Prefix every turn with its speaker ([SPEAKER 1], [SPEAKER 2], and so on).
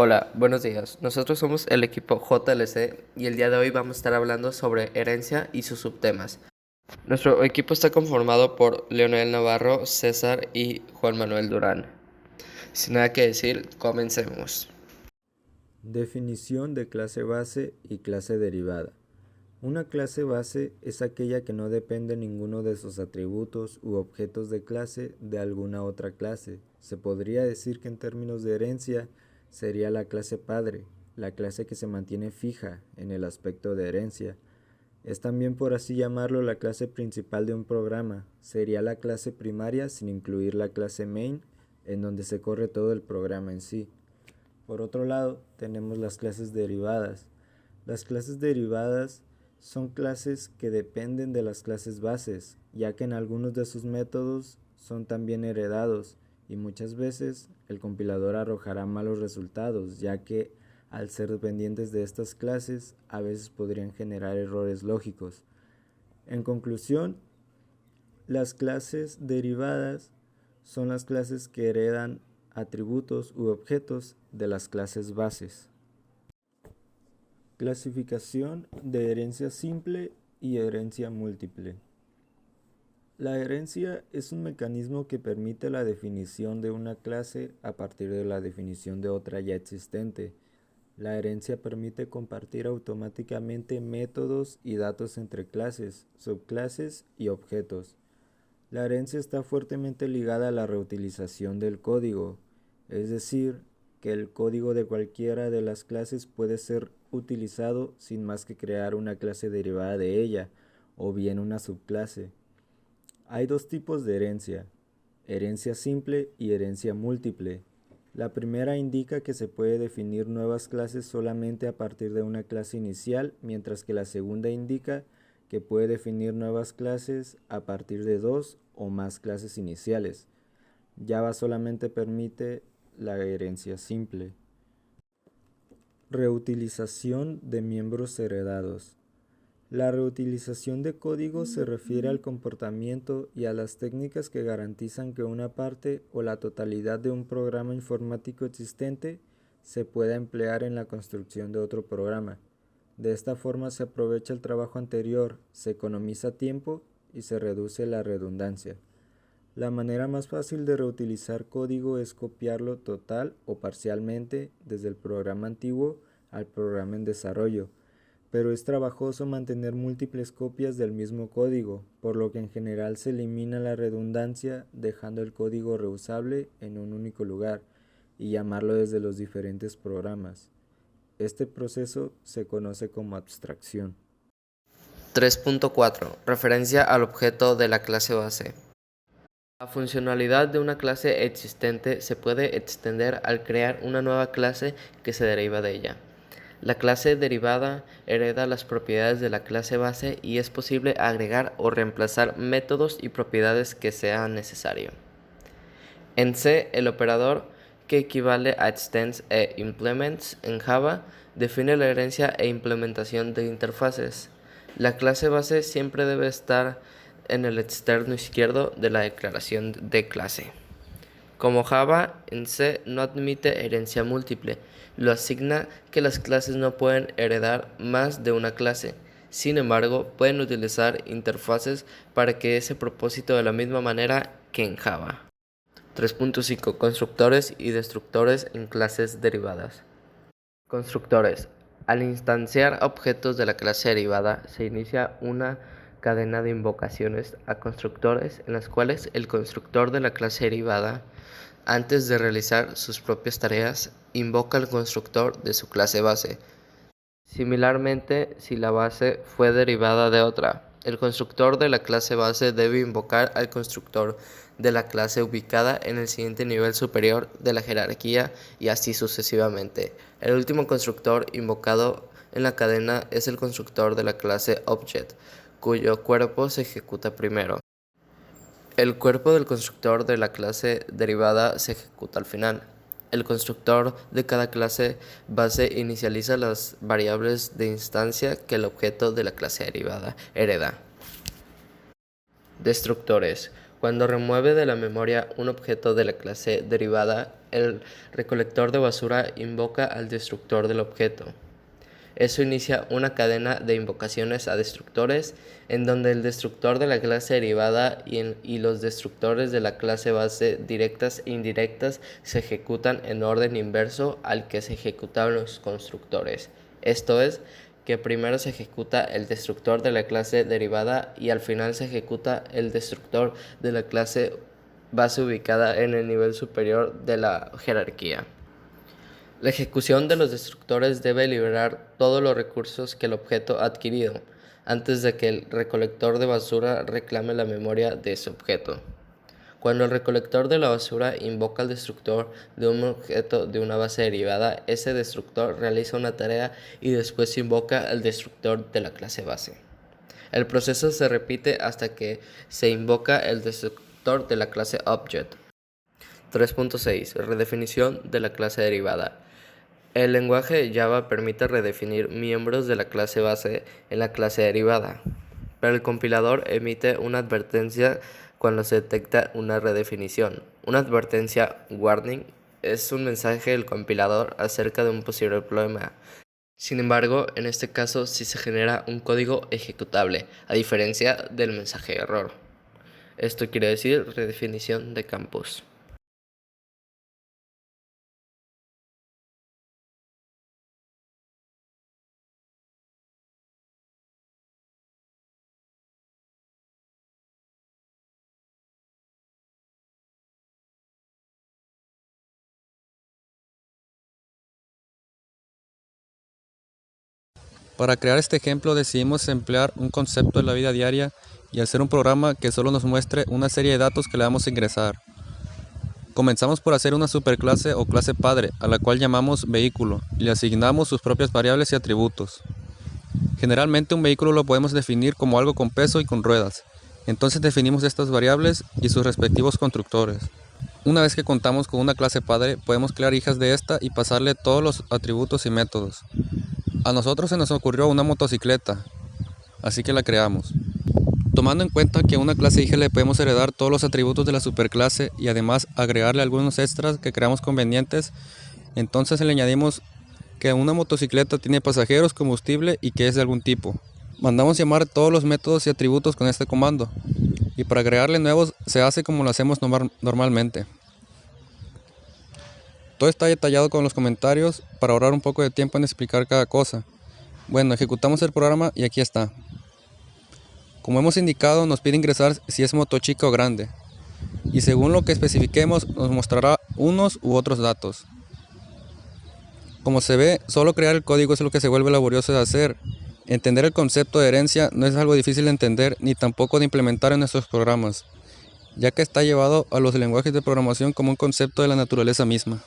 [SPEAKER 1] Hola, buenos días. Nosotros somos el equipo JLC y el día de hoy vamos a estar hablando sobre herencia y sus subtemas. Nuestro equipo está conformado por Leonel Navarro, César y Juan Manuel Durán. Sin nada que decir, comencemos.
[SPEAKER 2] Definición de clase base y clase derivada. Una clase base es aquella que no depende ninguno de sus atributos u objetos de clase de alguna otra clase. Se podría decir que en términos de herencia sería la clase padre, la clase que se mantiene fija en el aspecto de herencia. Es también, por así llamarlo, la clase principal de un programa. Sería la clase primaria sin incluir la clase main, en donde se corre todo el programa en sí. Por otro lado, tenemos las clases derivadas. Las clases derivadas son clases que dependen de las clases bases, ya que en algunos de sus métodos son también heredados y muchas veces el compilador arrojará malos resultados, ya que al ser dependientes de estas clases a veces podrían generar errores lógicos. En conclusión, las clases derivadas son las clases que heredan atributos u objetos de las clases bases. Clasificación de herencia simple y herencia múltiple. La herencia es un mecanismo que permite la definición de una clase a partir de la definición de otra ya existente. La herencia permite compartir automáticamente métodos y datos entre clases, subclases y objetos. La herencia está fuertemente ligada a la reutilización del código, es decir, que el código de cualquiera de las clases puede ser utilizado sin más que crear una clase derivada de ella, o bien una subclase. Hay dos tipos de herencia simple y herencia múltiple. La primera indica que se puede definir nuevas clases solamente a partir de una clase inicial, mientras que la segunda indica que puede definir nuevas clases a partir de dos o más clases iniciales. Java solamente permite la herencia simple. Reutilización de miembros heredados. La reutilización de código se refiere al comportamiento y a las técnicas que garantizan que una parte o la totalidad de un programa informático existente se pueda emplear en la construcción de otro programa. De esta forma se aprovecha el trabajo anterior, se economiza tiempo y se reduce la redundancia. La manera más fácil de reutilizar código es copiarlo total o parcialmente desde el programa antiguo al programa en desarrollo, pero es trabajoso mantener múltiples copias del mismo código, por lo que en general se elimina la redundancia dejando el código reusable en un único lugar y llamarlo desde los diferentes programas. Este proceso se conoce como abstracción.
[SPEAKER 1] 3.4. Referencia al objeto de la clase base. La funcionalidad de una clase existente se puede extender al crear una nueva clase que se deriva de ella. La clase derivada hereda las propiedades de la clase base y es posible agregar o reemplazar métodos y propiedades que sea necesario. En C, el operador, que equivale a extends e implements en Java, define la herencia e implementación de interfaces. La clase base siempre debe estar en el externo izquierdo de la declaración de clase. Como Java, en C no admite herencia múltiple, lo asigna que las clases no pueden heredar más de una clase. Sin embargo, pueden utilizar interfaces para que ese propósito de la misma manera que en Java. 3.5. Constructores y destructores en clases derivadas. Constructores. Al instanciar objetos de la clase derivada, se inicia una cadena de invocaciones a constructores en las cuales el constructor de la clase derivada, antes de realizar sus propias tareas, invoca al constructor de su clase base. Similarmente, si la base fue derivada de otra, el constructor de la clase base debe invocar al constructor de la clase ubicada en el siguiente nivel superior de la jerarquía y así sucesivamente. El último constructor invocado en la cadena es el constructor de la clase Object, cuyo cuerpo se ejecuta primero. El cuerpo del constructor de la clase derivada se ejecuta al final. El constructor de cada clase base inicializa las variables de instancia que el objeto de la clase derivada hereda. Destructores. Cuando remueve de la memoria un objeto de la clase derivada, el recolector de basura invoca al destructor del objeto. Eso inicia una cadena de invocaciones a destructores, en donde el destructor de la clase derivada y los destructores de la clase base directas e indirectas se ejecutan en orden inverso al que se ejecutaban los constructores. Esto es, que primero se ejecuta el destructor de la clase derivada y al final se ejecuta el destructor de la clase base ubicada en el nivel superior de la jerarquía. La ejecución de los destructores debe liberar todos los recursos que el objeto ha adquirido, antes de que el recolector de basura reclame la memoria de ese objeto. Cuando el recolector de la basura invoca al destructor de un objeto de una base derivada, ese destructor realiza una tarea y después invoca al destructor de la clase base. El proceso se repite hasta que se invoca el destructor de la clase object. 3.6. Redefinición de la clase derivada. El lenguaje Java permite redefinir miembros de la clase base en la clase derivada, pero el compilador emite una advertencia cuando se detecta una redefinición. Una advertencia warning es un mensaje del compilador acerca de un posible problema. Sin embargo, en este caso sí se genera un código ejecutable, a diferencia del mensaje error. Esto quiere decir redefinición de campos.
[SPEAKER 3] Para crear este ejemplo decidimos emplear un concepto de la vida diaria y hacer un programa que solo nos muestre una serie de datos que le vamos a ingresar. Comenzamos por hacer una superclase o clase padre, a la cual llamamos vehículo, y le asignamos sus propias variables y atributos. Generalmente un vehículo lo podemos definir como algo con peso y con ruedas. Entonces definimos estas variables y sus respectivos constructores. Una vez que contamos con una clase padre, podemos crear hijas de esta y pasarle todos los atributos y métodos. A nosotros se nos ocurrió una motocicleta, así que la creamos. Tomando en cuenta que a una clase hija le podemos heredar todos los atributos de la superclase y además agregarle algunos extras que creamos convenientes, entonces le añadimos que una motocicleta tiene pasajeros, combustible y que es de algún tipo. Mandamos llamar todos los métodos y atributos con este comando, y para agregarle nuevos se hace como lo hacemos normalmente. Todo está detallado con los comentarios para ahorrar un poco de tiempo en explicar cada cosa. Bueno, ejecutamos el programa y aquí está. Como hemos indicado, nos pide ingresar si es moto chica o grande, y según lo que especifiquemos nos mostrará unos u otros datos. Como se ve, solo crear el código es lo que se vuelve laborioso de hacer. Entender el concepto de herencia no es algo difícil de entender ni tampoco de implementar en nuestros programas, ya que está llevado a los lenguajes de programación como un concepto de la naturaleza misma.